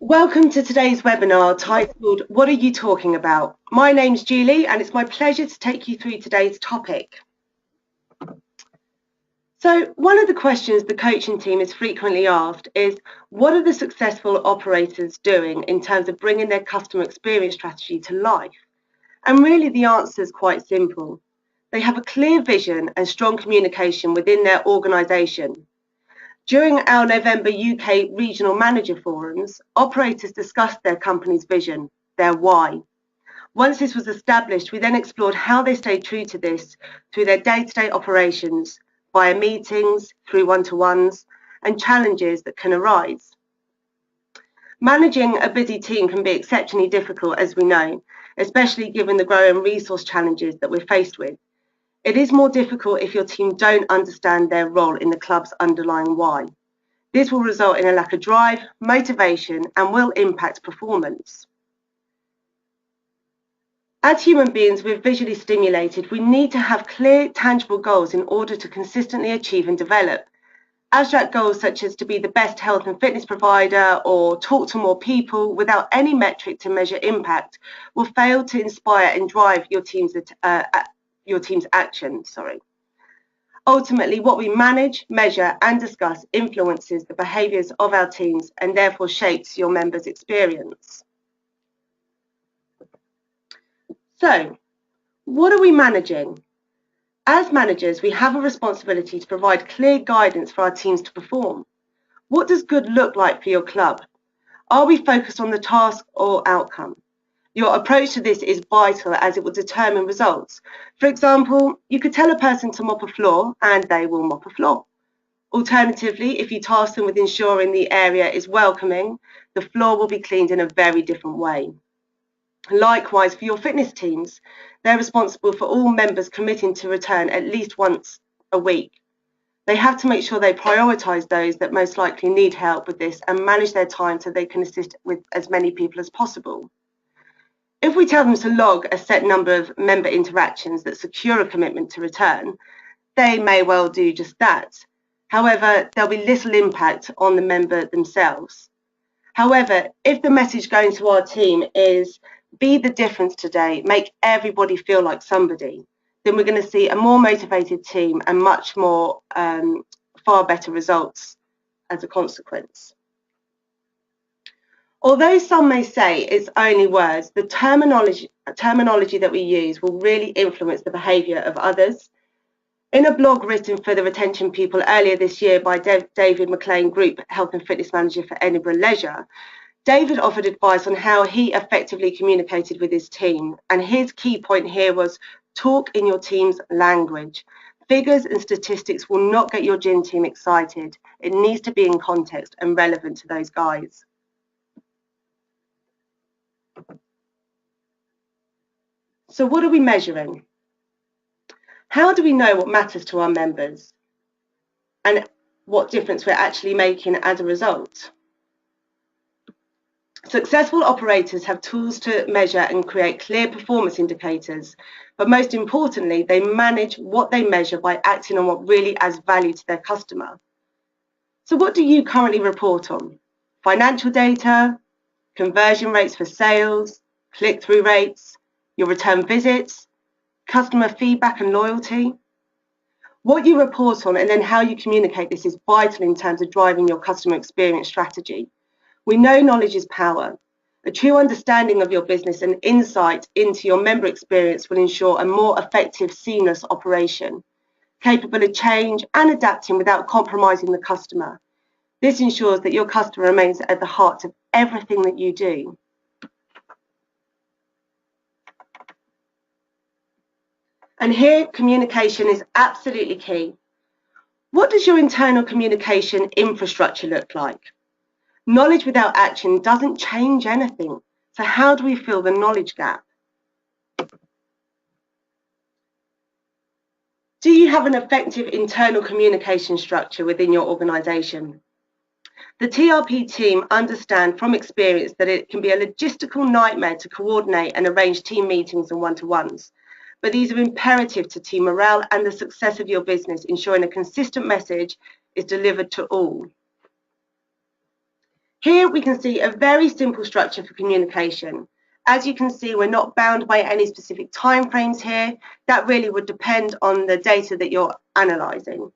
Welcome to today's webinar titled, What Are You Talking About? My name's Julie and it's my pleasure to take you through today's topic. So one of the questions the coaching team is frequently asked is, what are the successful operators doing in terms of bringing their customer experience strategy to life? And really the answer is quite simple. They have a clear vision and strong communication within their organisation. During our November UK Regional Manager Forums, operators discussed their company's vision, their why. Once this was established, we then explored how they stayed true to this through their day-to-day operations, via meetings, through one-to-ones, and challenges that can arise. Managing a busy team can be exceptionally difficult, as we know, especially given the growing resource challenges that we're faced with. It is more difficult if your team don't understand their role in the club's underlying why. This will result in a lack of drive, motivation, and will impact performance. As human beings, we're visually stimulated. We need to have clear, tangible goals in order to consistently achieve and develop. Abstract goals such as to be the best health and fitness provider or talk to more people without any metric to measure impact will fail to inspire and drive your team's action. Ultimately, what we manage, measure and discuss influences the behaviours of our teams and therefore shapes your members' experience. So, what are we managing? As managers, we have a responsibility to provide clear guidance for our teams to perform. What does good look like for your club? Are we focused on the task or outcome? Your approach to this is vital as it will determine results. For example, you could tell a person to mop a floor and they will mop a floor. Alternatively, if you task them with ensuring the area is welcoming, the floor will be cleaned in a very different way. Likewise, for your fitness teams, they're responsible for all members committing to return at least once a week. They have to make sure they prioritise those that most likely need help with this and manage their time so they can assist with as many people as possible. If we tell them to log a set number of member interactions that secure a commitment to return, they may well do just that. However, there'll be little impact on the member themselves. However, if the message going to our team is, be the difference today, make everybody feel like somebody, then we're going to see a more motivated team and much more, far better results as a consequence. Although some may say it's only words, the terminology that we use will really influence the behaviour of others. In a blog written for the retention people earlier this year by David McLean, Group Health and Fitness Manager for Edinburgh Leisure, David offered advice on how he effectively communicated with his team. And his key point here was talk in your team's language. Figures and statistics will not get your gym team excited. It needs to be in context and relevant to those guys. So what are we measuring? How do we know what matters to our members and what difference we're actually making as a result? Successful operators have tools to measure and create clear performance indicators, but most importantly, they manage what they measure by acting on what really adds value to their customer. So what do you currently report on? Financial data, conversion rates for sales, click-through rates, your return visits, customer feedback and loyalty. What you report on and then how you communicate this is vital in terms of driving your customer experience strategy. We know knowledge is power. A true understanding of your business and insight into your member experience will ensure a more effective, seamless operation, capable of change and adapting without compromising the customer. This ensures that your customer remains at the heart of everything that you do. And here, communication is absolutely key. What does your internal communication infrastructure look like? Knowledge without action doesn't change anything. So how do we fill the knowledge gap? Do you have an effective internal communication structure within your organisation? The TRP team understand from experience that it can be a logistical nightmare to coordinate and arrange team meetings and one-to-ones. But these are imperative to team morale and the success of your business, ensuring a consistent message is delivered to all. Here we can see a very simple structure for communication. As you can see, we're not bound by any specific timeframes here. That really would depend on the data that you're analysing.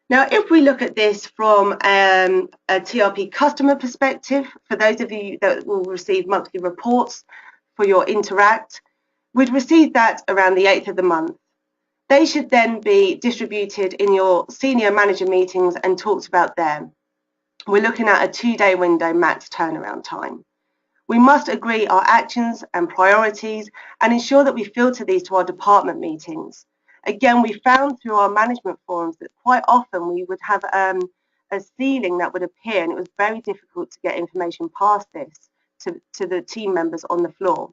Now, if we look at this from a TRP customer perspective, for those of you that will receive monthly reports for your Interact, we'd receive that around the 8th of the month. They should then be distributed in your senior manager meetings and talked about there. We're looking at a 2-day window max turnaround time. We must agree our actions and priorities and ensure that we filter these to our department meetings. Again, we found through our management forums that quite often we would have a ceiling that would appear, and it was very difficult to get information past this to the team members on the floor.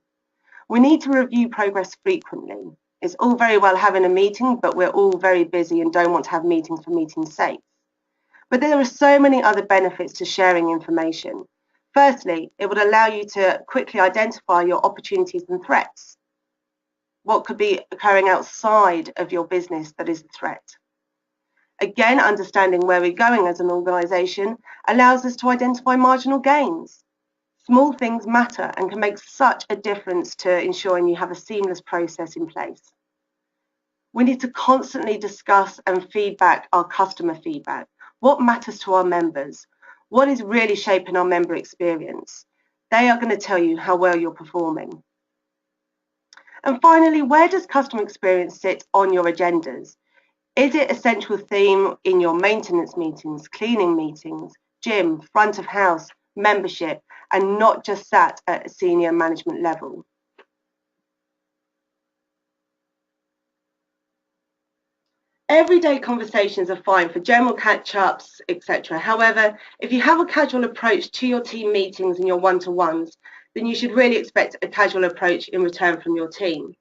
We need to review progress frequently. It's all very well having a meeting, but we're all very busy and don't want to have meetings for meeting's sake. But there are so many other benefits to sharing information. Firstly, it would allow you to quickly identify your opportunities and threats. What could be occurring outside of your business that is a threat? Again, understanding where we're going as an organisation allows us to identify marginal gains. Small things matter and can make such a difference to ensuring you have a seamless process in place. We need to constantly discuss and feedback our customer feedback. What matters to our members? What is really shaping our member experience? They are going to tell you how well you're performing. And finally, where does customer experience sit on your agendas? Is it a central theme in your maintenance meetings, cleaning meetings, gym, front of house, membership, and not just sat at a senior management level? Everyday conversations are fine for general catch-ups, etc. However, if you have a casual approach to your team meetings and your one-to-ones, then you should really expect a casual approach in return from your team.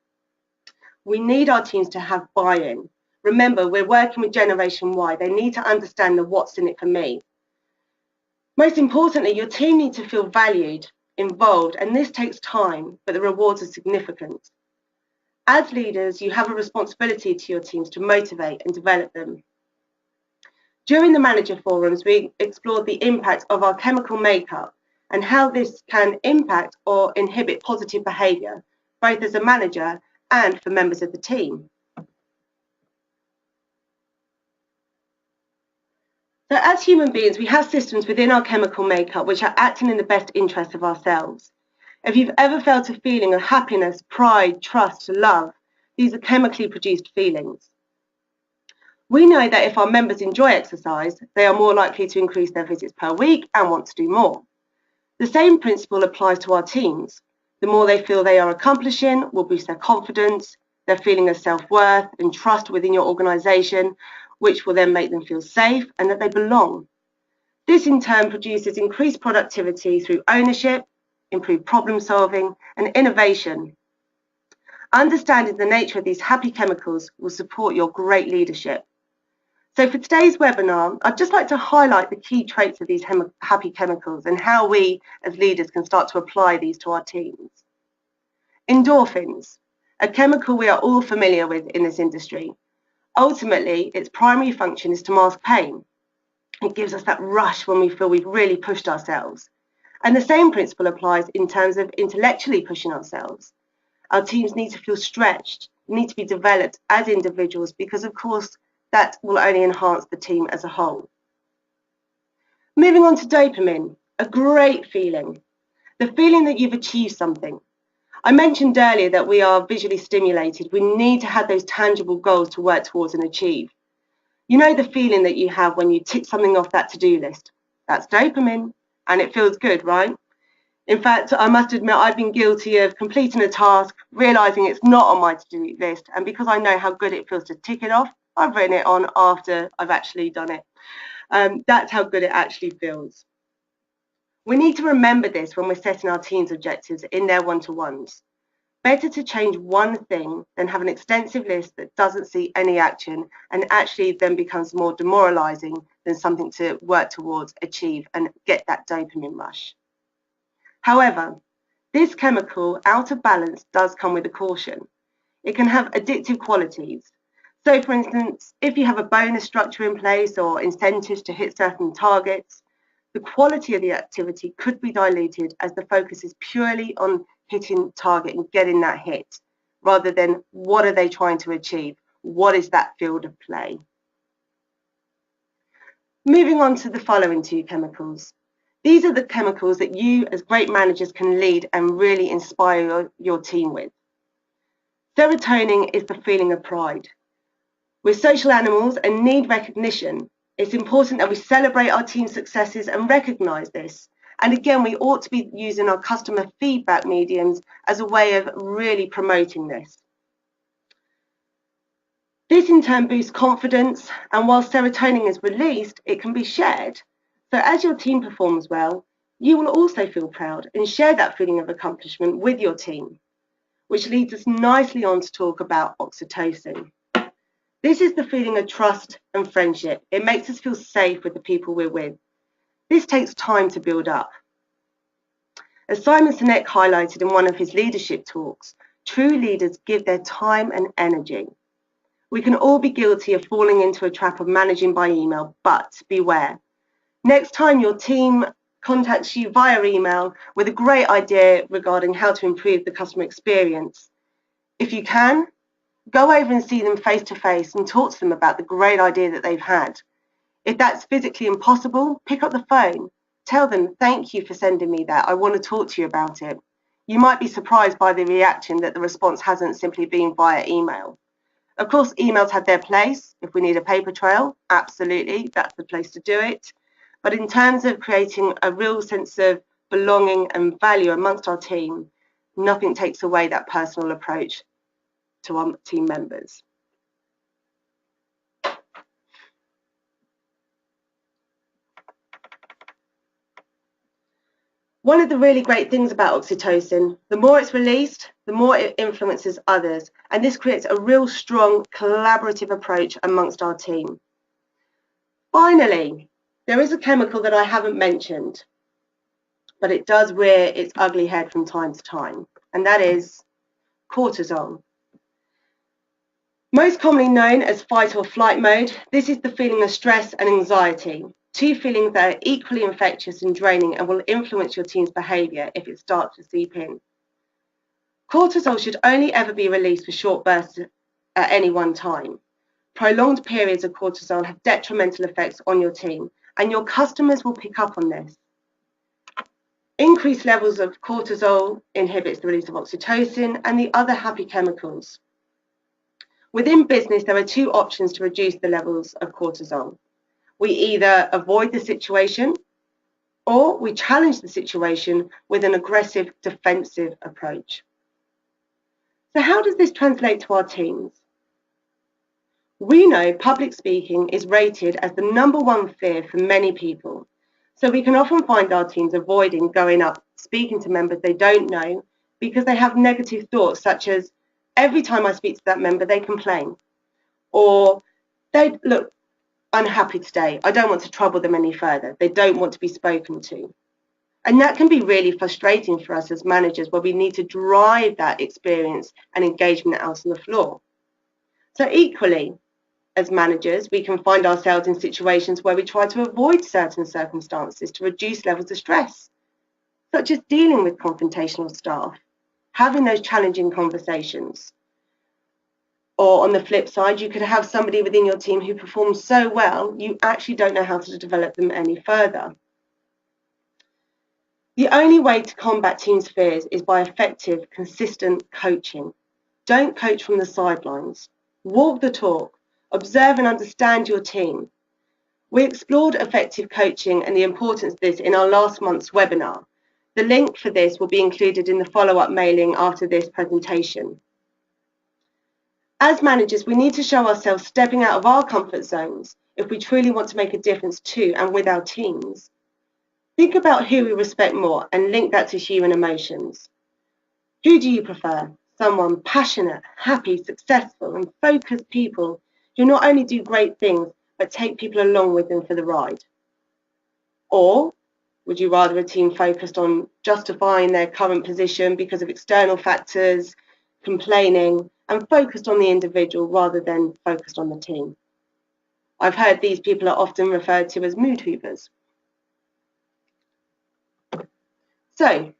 We need our teams to have buy-in. Remember, we're working with Generation Y. They need to understand the what's in it for me. Most importantly, your team needs to feel valued, involved, and this takes time, but the rewards are significant. As leaders, you have a responsibility to your teams to motivate and develop them. During the manager forums, we explored the impact of our chemical makeup and how this can impact or inhibit positive behaviour, both as a manager and for members of the team. So as human beings, we have systems within our chemical makeup which are acting in the best interest of ourselves. If you've ever felt a feeling of happiness, pride, trust, love, these are chemically produced feelings. We know that if our members enjoy exercise, they are more likely to increase their visits per week and want to do more. The same principle applies to our teams. The more they feel they are accomplishing will boost their confidence, their feeling of self-worth and trust within your organisation, which will then make them feel safe and that they belong. This in turn produces increased productivity through ownership, improved problem solving and innovation. Understanding the nature of these happy chemicals will support your great leadership. So for today's webinar, I'd just like to highlight the key traits of these happy chemicals and how we as leaders can start to apply these to our teams. Endorphins, a chemical we are all familiar with in this industry. Ultimately, its primary function is to mask pain. It gives us that rush when we feel we've really pushed ourselves. And the same principle applies in terms of intellectually pushing ourselves. Our teams need to feel stretched, need to be developed as individuals because, of course, that will only enhance the team as a whole. Moving on to dopamine, a great feeling. The feeling that you've achieved something. I mentioned earlier that we are visually stimulated. We need to have those tangible goals to work towards and achieve. You know the feeling that you have when you tick something off that to-do list. That's dopamine. And it feels good, right? In fact, I must admit I've been guilty of completing a task, realising it's not on my to-do list, and because I know how good it feels to tick it off, I've written it on after I've actually done it. That's how good it actually feels. We need to remember this when we're setting our team's objectives in their one-to-ones. Better to change one thing than have an extensive list that doesn't see any action and actually then becomes more demoralising than something to work towards, achieve and get that dopamine rush. However, this chemical out of balance does come with a caution. It can have addictive qualities. So for instance, if you have a bonus structure in place or incentives to hit certain targets, the quality of the activity could be diluted as the focus is purely on hitting target and getting that hit, rather than what are they trying to achieve? What is that field of play? Moving on to the following two chemicals. These are the chemicals that you as great managers can lead and really inspire your team with. Serotonin is the feeling of pride. We're social animals and need recognition. It's important that we celebrate our team's successes and recognise this. And again, we ought to be using our customer feedback mediums as a way of really promoting this. This in turn boosts confidence, and while serotonin is released, it can be shared. So as your team performs well, you will also feel proud and share that feeling of accomplishment with your team, which leads us nicely on to talk about oxytocin. This is the feeling of trust and friendship. It makes us feel safe with the people we're with. This takes time to build up. As Simon Sinek highlighted in one of his leadership talks, true leaders give their time and energy. We can all be guilty of falling into a trap of managing by email, but beware. Next time your team contacts you via email with a great idea regarding how to improve the customer experience, if you can, go over and see them face to face and talk to them about the great idea that they've had. If that's physically impossible, pick up the phone. Tell them, thank you for sending me that. I want to talk to you about it. You might be surprised by the reaction that the response hasn't simply been via email. Of course, emails have their place. If we need a paper trail, absolutely, that's the place to do it. But in terms of creating a real sense of belonging and value amongst our team, nothing takes away that personal approach to our team members. One of the really great things about oxytocin, the more it's released, the more it influences others, and this creates a real strong collaborative approach amongst our team. Finally, there is a chemical that I haven't mentioned, but it does rear its ugly head from time to time, and that is cortisol. Most commonly known as fight or flight mode, this is the feeling of stress and anxiety. Two feelings that are equally infectious and draining and will influence your team's behaviour if it starts to seep in. Cortisol should only ever be released for short bursts at any one time. Prolonged periods of cortisol have detrimental effects on your team, and your customers will pick up on this. Increased levels of cortisol inhibits the release of oxytocin and the other happy chemicals. Within business, there are two options to reduce the levels of cortisol. We either avoid the situation or we challenge the situation with an aggressive defensive approach. So how does this translate to our teams? We know public speaking is rated as the #1 fear for many people. So we can often find our teams avoiding going up, speaking to members they don't know because they have negative thoughts such as, every time I speak to that member, they complain. Or they look unhappy today. I don't want to trouble them any further. They don't want to be spoken to. And that can be really frustrating for us as managers where we need to drive that experience and engagement out on the floor. So equally, as managers, we can find ourselves in situations where we try to avoid certain circumstances to reduce levels of stress, such as dealing with confrontational staff, having those challenging conversations. Or on the flip side, you could have somebody within your team who performs so well, you actually don't know how to develop them any further. The only way to combat teams' fears is by effective, consistent coaching. Don't coach from the sidelines. Walk the talk. Observe and understand your team. We explored effective coaching and the importance of this in our last month's webinar. The link for this will be included in the follow-up mailing after this presentation. As managers, we need to show ourselves stepping out of our comfort zones if we truly want to make a difference to and with our teams. Think about who we respect more and link that to human emotions. Who do you prefer? Someone passionate, happy, successful, and focused people who not only do great things, but take people along with them for the ride? Or would you rather a team focused on justifying their current position because of external factors, complaining, and focused on the individual rather than focused on the team? I've heard these people are often referred to as mood hoovers. So,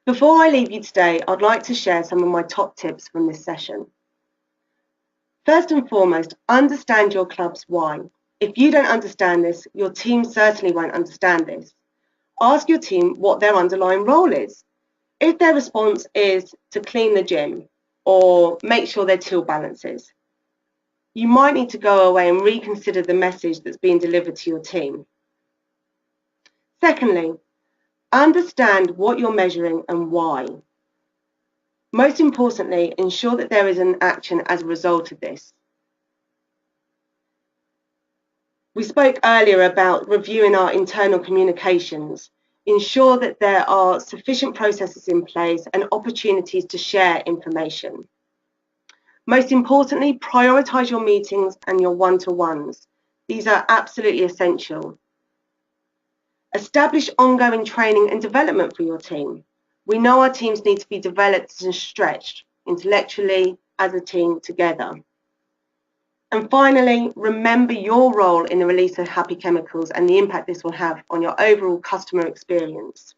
before I leave you today, I'd like to share some of my top tips from this session. First and foremost, understand your club's why. If you don't understand this, your team certainly won't understand this. Ask your team what their underlying role is. If their response is to clean the gym or make sure their till balances, you might need to go away and reconsider the message that's being delivered to your team. Secondly, understand what you're measuring and why. Most importantly, ensure that there is an action as a result of this. We spoke earlier about reviewing our internal communications. Ensure that there are sufficient processes in place and opportunities to share information. Most importantly, prioritise your meetings and your one-to-ones. These are absolutely essential. Establish ongoing training and development for your team. We know our teams need to be developed and stretched intellectually as a team together. And finally, remember your role in the release of happy chemicals and the impact this will have on your overall customer experience.